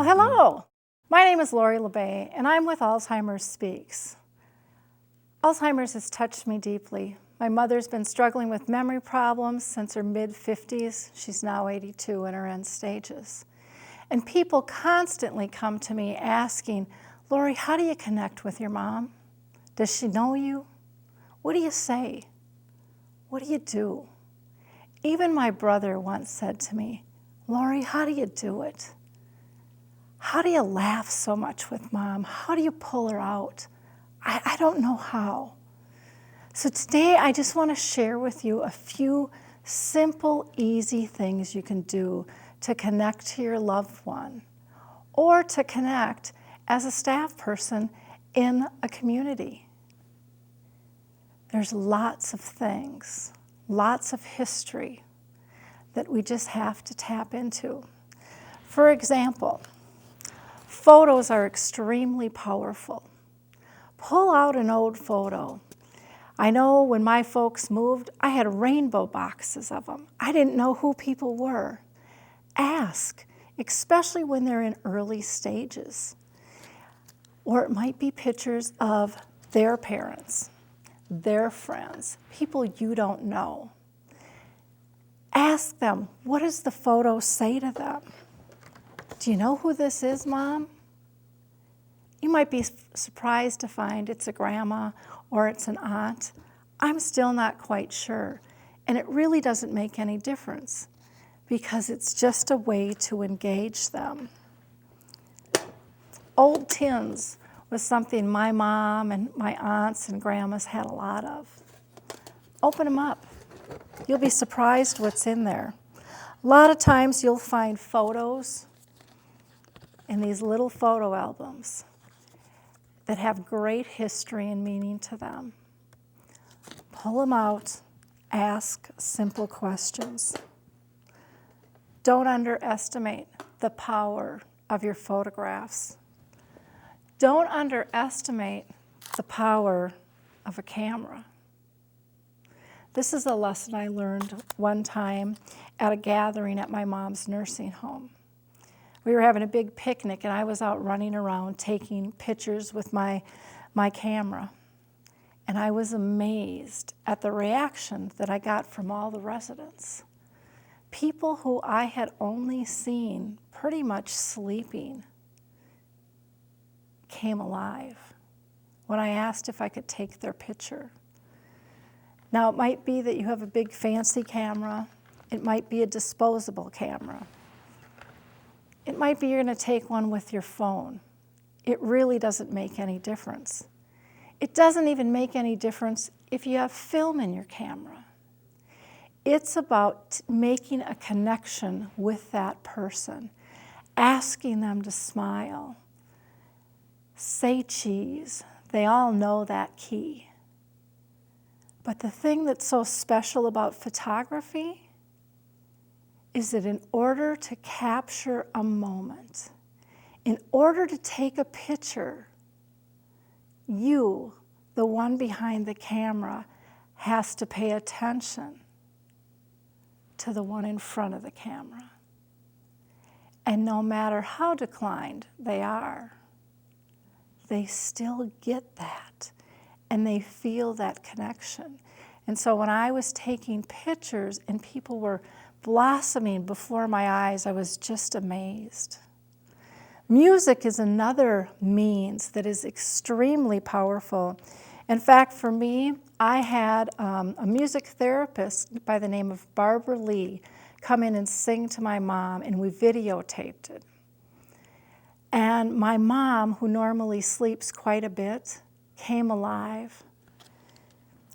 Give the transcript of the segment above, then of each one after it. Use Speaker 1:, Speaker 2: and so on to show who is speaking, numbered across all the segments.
Speaker 1: Well, hello. My name is Lori LeBay, and I'm with Alzheimer's Speaks. Alzheimer's has touched me deeply. My mother's been struggling with memory problems since her mid-50s. She's now 82 in her end stages. And people constantly come to me asking, Lori, how do you connect with your mom? Does she know you? What do you say? What do you do? Even my brother once said to me, Lori, how do you do it? How do you laugh so much with Mom? How do you pull her out? I don't know how. So today I just want to share with you a few simple, easy things you can do to connect to your loved one or to connect as a staff person in a community. There's lots of things, lots of history that we just have to tap into. For example, photos are extremely powerful. Pull out an old photo. I know when my folks moved, I had rainbow boxes of them. I didn't know who people were. Ask, especially when they're in early stages. Or it might be pictures of their parents, their friends, people you don't know. Ask them, what does the photo say to them? Do you know who this is, Mom? You might be surprised to find it's a grandma or it's an aunt. I'm still not quite sure. And it really doesn't make any difference because it's just a way to engage them. Old tins was something my mom and my aunts and grandmas had a lot of. Open them up. You'll be surprised what's in there. A lot of times you'll find photos in these little photo albums that have great history and meaning to them. Pull them out, ask simple questions. Don't underestimate the power of your photographs. Don't underestimate the power of a camera. This is a lesson I learned one time at a gathering at my mom's nursing home. We were having a big picnic and I was out running around taking pictures with my camera. And I was amazed at the reaction that I got from all the residents. People who I had only seen pretty much sleeping came alive when I asked if I could take their picture. Now it might be that you have a big fancy camera. It might be a disposable camera. It might be you're going to take one with your phone. It really doesn't make any difference. It doesn't even make any difference if you have film in your camera. It's about making a connection with that person, asking them to smile, say cheese. They all know that key. But the thing that's so special about photography is that in order to capture a moment, in order to take a picture, you, the one behind the camera, has to pay attention to the one in front of the camera. And no matter how declined they are, they still get that, and they feel that connection. And so when I was taking pictures and people were blossoming before my eyes, I was just amazed. Music is another means that is extremely powerful. In fact, for me, I had a music therapist by the name of Barbara Lee come in and sing to my mom, and we videotaped it. And my mom, who normally sleeps quite a bit, came alive.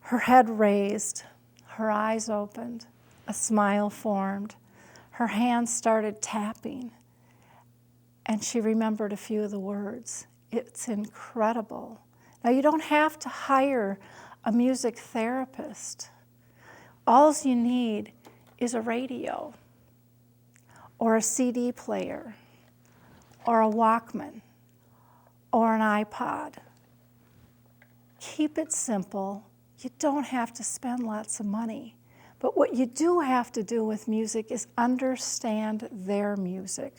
Speaker 1: Her head raised, her eyes opened, a smile formed. Her hands started tapping, and she remembered a few of the words. It's incredible. Now, you don't have to hire a music therapist. All you need is a radio or a CD player or a Walkman or an iPod. Keep it simple. You don't have to spend lots of money. But what you do have to do with music is understand their music.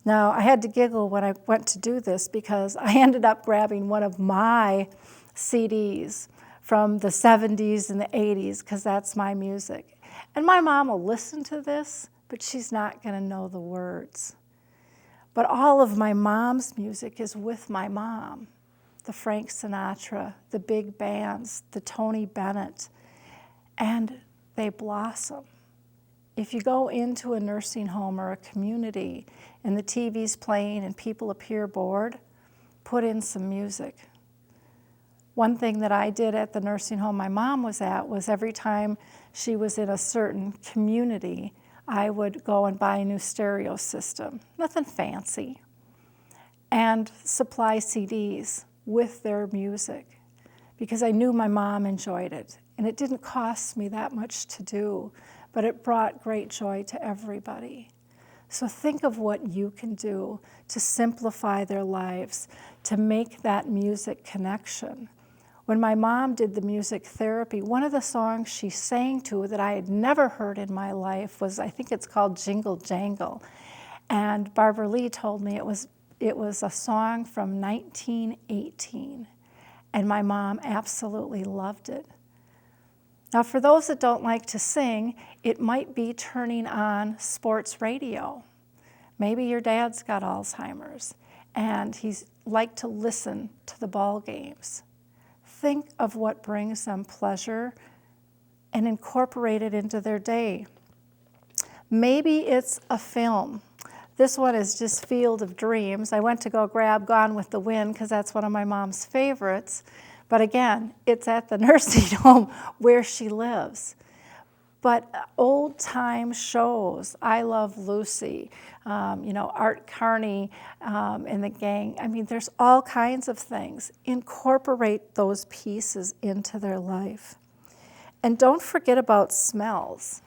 Speaker 1: Now, I had to giggle when I went to do this because I ended up grabbing one of my CDs from the 70s and the 80s because that's my music. And my mom will listen to this, but she's not going to know the words. But all of my mom's music is with my mom. The Frank Sinatra, the big bands, the Tony Bennett, and they blossom. If you go into a nursing home or a community and the TV's playing and people appear bored, put in some music. One thing that I did at the nursing home my mom was at was every time she was in a certain community, I would go and buy a new stereo system, nothing fancy, and supply CDs with their music because I knew my mom enjoyed it. And it didn't cost me that much to do, but it brought great joy to everybody. So think of what you can do to simplify their lives, to make that music connection. When my mom did the music therapy, one of the songs she sang to that I had never heard in my life was, I think it's called Jingle Jangle. And Barbara Lee told me it was a song from 1918. And my mom absolutely loved it. Now, for those that don't like to sing, it might be turning on sports radio. Maybe your dad's got Alzheimer's, and he's like to listen to the ball games. Think of what brings them pleasure and incorporate it into their day. Maybe it's a film. This one is just Field of Dreams. I went to go grab Gone with the Wind because that's one of my mom's favorites. But again, it's at the nursing home where she lives. But old-time shows, I Love Lucy, Art Carney and the gang. I mean, there's all kinds of things. Incorporate those pieces into their life. And don't forget about smells.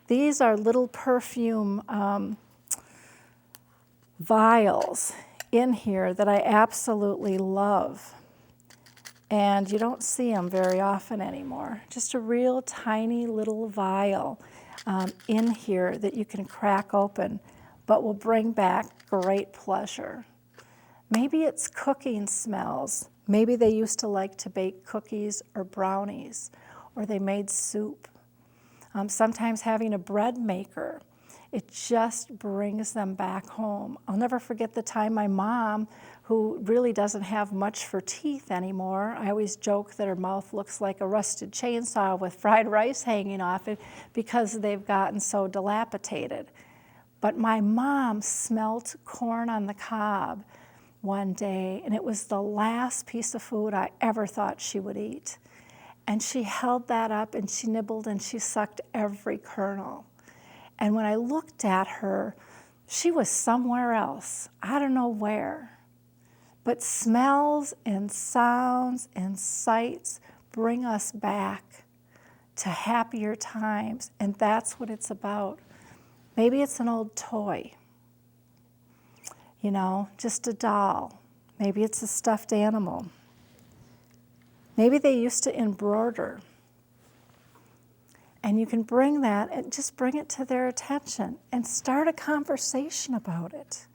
Speaker 1: These are little perfume vials in here that I absolutely love. And you don't see them very often anymore. Just a real tiny little vial in here that you can crack open, but will bring back great pleasure. Maybe it's cooking smells. Maybe they used to like to bake cookies or brownies, or they made soup. Sometimes having a bread maker, it just brings them back home. I'll never forget the time my mom, who really doesn't have much for teeth anymore, I always joke that her mouth looks like a rusted chainsaw with fried rice hanging off it because they've gotten so dilapidated. But my mom smelt corn on the cob one day, and it was the last piece of food I ever thought she would eat. And she held that up and she nibbled and she sucked every kernel. And when I looked at her, she was somewhere else. I don't know where. But smells and sounds and sights bring us back to happier times, and that's what it's about. Maybe it's an old toy, just a doll. Maybe it's a stuffed animal. Maybe they used to embroider. And you can bring that and just bring it to their attention and start a conversation about it.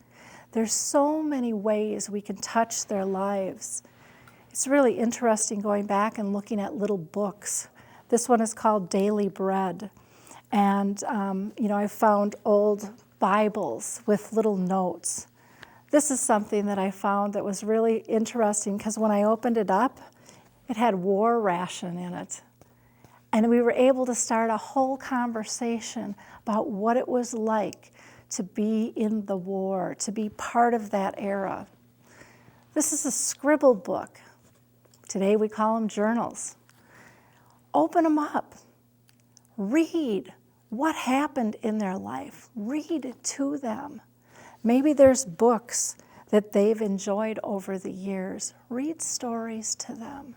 Speaker 1: There's so many ways we can touch their lives. It's really interesting going back and looking at little books. This one is called Daily Bread. And, I found old Bibles with little notes. This is something that I found that was really interesting because when I opened it up, it had war ration in it. And we were able to start a whole conversation about what it was like to be in the war, to be part of that era. This is a scribble book. Today we call them journals. Open them up. Read what happened in their life. Read to them. Maybe there's books that they've enjoyed over the years. Read stories to them.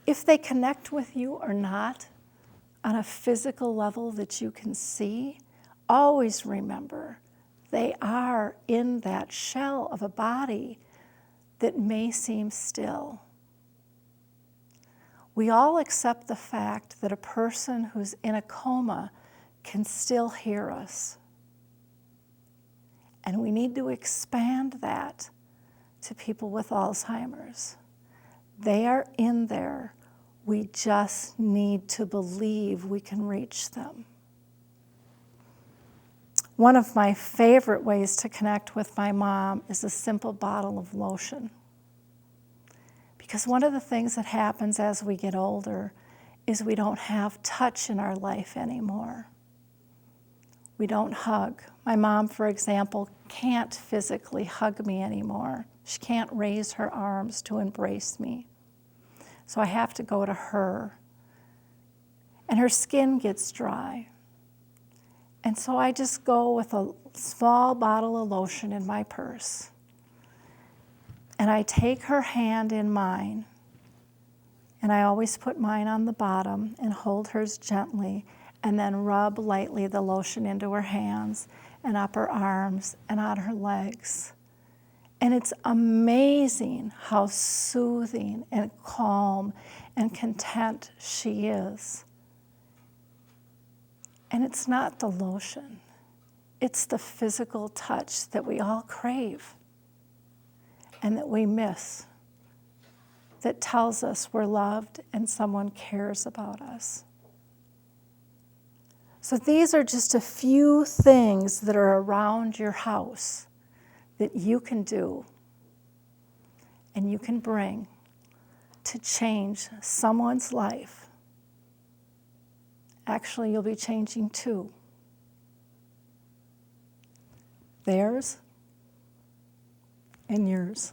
Speaker 1: If they connect with you or not on a physical level that you can see, always remember they are in that shell of a body that may seem still. We all accept the fact that a person who's in a coma can still hear us. And we need to expand that to people with Alzheimer's. They are in there. We just need to believe we can reach them. One of my favorite ways to connect with my mom is a simple bottle of lotion. Because one of the things that happens as we get older is we don't have touch in our life anymore. We don't hug. My mom, for example, can't physically hug me anymore. She can't raise her arms to embrace me. So I have to go to her. And her skin gets dry. And so I just go with a small bottle of lotion in my purse. And I take her hand in mine. And I always put mine on the bottom and hold hers gently, and then rub lightly the lotion into her hands and up her arms and on her legs. And it's amazing how soothing and calm and content she is. And it's not the lotion. It's the physical touch that we all crave and that we miss, that tells us we're loved and someone cares about us. So these are just a few things that are around your house that you can do and you can bring to change someone's life. Actually, you'll be changing two. Theirs and yours.